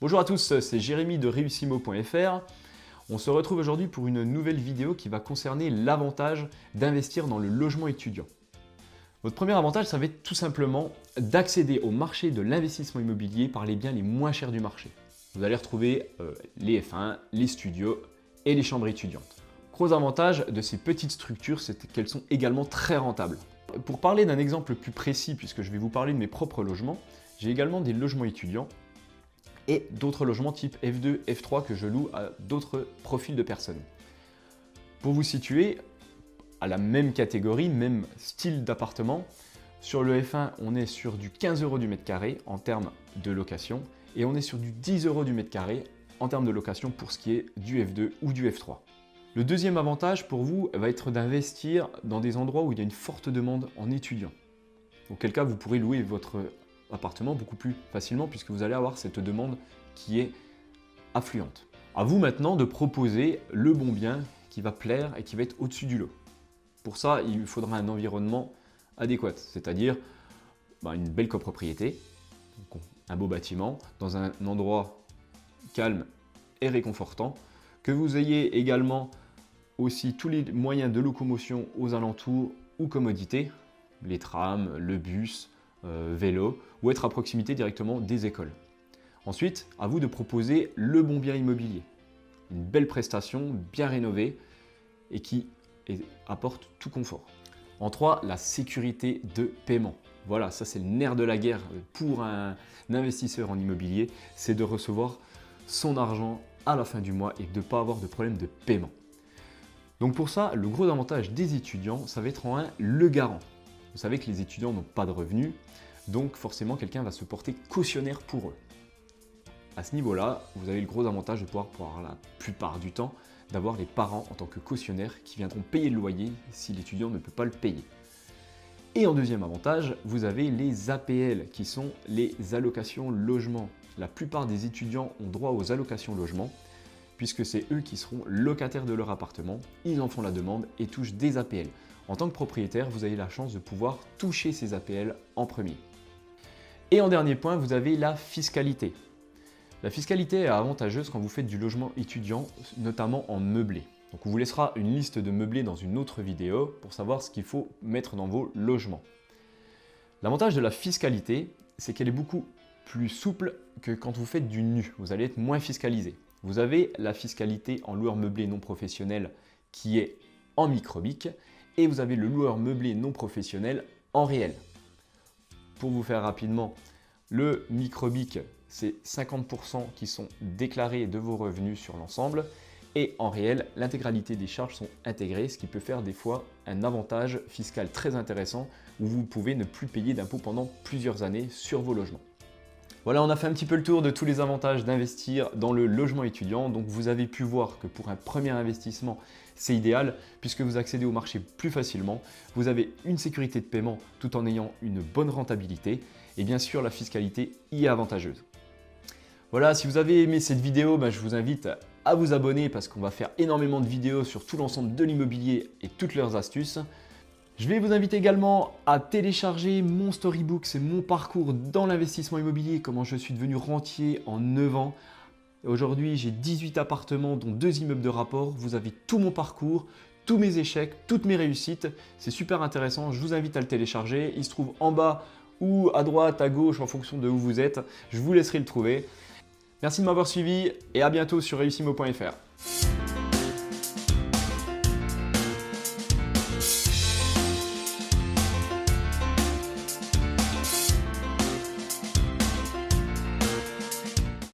Bonjour à tous, c'est Jérémy de Réussimo.fr. On se retrouve aujourd'hui pour une nouvelle vidéo qui va concerner l'avantage d'investir dans le logement étudiant. Votre premier avantage, ça va être tout simplement d'accéder au marché de l'investissement immobilier par les biens les moins chers du marché. Vous allez retrouver les F1, les studios et les chambres étudiantes. Gros avantage de ces petites structures, c'est qu'elles sont également très rentables. Pour parler d'un exemple plus précis, puisque je vais vous parler de mes propres logements, j'ai également des logements étudiants et d'autres logements type F2, F3 que je loue à d'autres profils de personnes. Pour vous situer, à la même catégorie, même style d'appartement, sur le F1, on est sur du 15 € du mètre carré en termes de location et on est sur du 10 € du mètre carré en termes de location pour ce qui est du F2 ou du F3. Le deuxième avantage pour vous va être d'investir dans des endroits où il y a une forte demande en étudiants. Auquel cas, vous pourrez louer votre appartement beaucoup plus facilement puisque vous allez avoir cette demande qui est affluente. À vous maintenant de proposer le bon bien qui va plaire et qui va être au-dessus du lot. Pour ça, il faudra un environnement adéquat, c'est-à-dire une belle copropriété, un beau bâtiment, dans un endroit calme et réconfortant, que vous ayez également aussi tous les moyens de locomotion aux alentours ou commodités, les trams, le bus, vélo, ou être à proximité directement des écoles. Ensuite, à vous de proposer le bon bien immobilier. Une belle prestation, bien rénovée et qui apporte tout confort. En 3, la sécurité de paiement. Voilà, ça c'est le nerf de la guerre pour un investisseur en immobilier, c'est de recevoir son argent à la fin du mois et de ne pas avoir de problème de paiement. Donc pour ça, le gros avantage des étudiants, ça va être en 1, le garant. Vous savez que les étudiants n'ont pas de revenus, donc forcément quelqu'un va se porter cautionnaire pour eux. À ce niveau-là, vous avez le gros avantage de pouvoir la plupart du temps, d'avoir les parents en tant que cautionnaires qui viendront payer le loyer si l'étudiant ne peut pas le payer. Et en deuxième avantage, vous avez les APL qui sont les allocations logement. La plupart des étudiants ont droit aux allocations logement puisque c'est eux qui seront locataires de leur appartement, ils en font la demande et touchent des APL. En tant que propriétaire, vous avez la chance de pouvoir toucher ces APL en premier. Et en dernier point, vous avez la fiscalité. La fiscalité est avantageuse quand vous faites du logement étudiant, notamment en meublé. Donc on vous laissera une liste de meublés dans une autre vidéo pour savoir ce qu'il faut mettre dans vos logements. L'avantage de la fiscalité, c'est qu'elle est beaucoup plus souple que quand vous faites du nu. Vous allez être moins fiscalisé. Vous avez la fiscalité en loueur meublé non professionnel qui est en microbique et vous avez le loueur meublé non professionnel en réel. Pour vous faire rapidement, le microbique, c'est 50% qui sont déclarés de vos revenus sur l'ensemble et en réel, l'intégralité des charges sont intégrées, ce qui peut faire des fois un avantage fiscal très intéressant où vous pouvez ne plus payer d'impôts pendant plusieurs années sur vos logements. Voilà, on a fait un petit peu le tour de tous les avantages d'investir dans le logement étudiant. Donc vous avez pu voir que pour un premier investissement, c'est idéal puisque vous accédez au marché plus facilement. Vous avez une sécurité de paiement tout en ayant une bonne rentabilité. Et bien sûr, la fiscalité y est avantageuse. Voilà, si vous avez aimé cette vidéo, je vous invite à vous abonner parce qu'on va faire énormément de vidéos sur tout l'ensemble de l'immobilier et toutes leurs astuces. Je vais vous inviter également à télécharger mon storybook, c'est mon parcours dans l'investissement immobilier, comment je suis devenu rentier en 9 ans. Aujourd'hui, j'ai 18 appartements dont 2 immeubles de rapport. Vous avez tout mon parcours, tous mes échecs, toutes mes réussites. C'est super intéressant, je vous invite à le télécharger. Il se trouve en bas ou à droite, à gauche, en fonction de où vous êtes. Je vous laisserai le trouver. Merci de m'avoir suivi et à bientôt sur Réussimo.fr.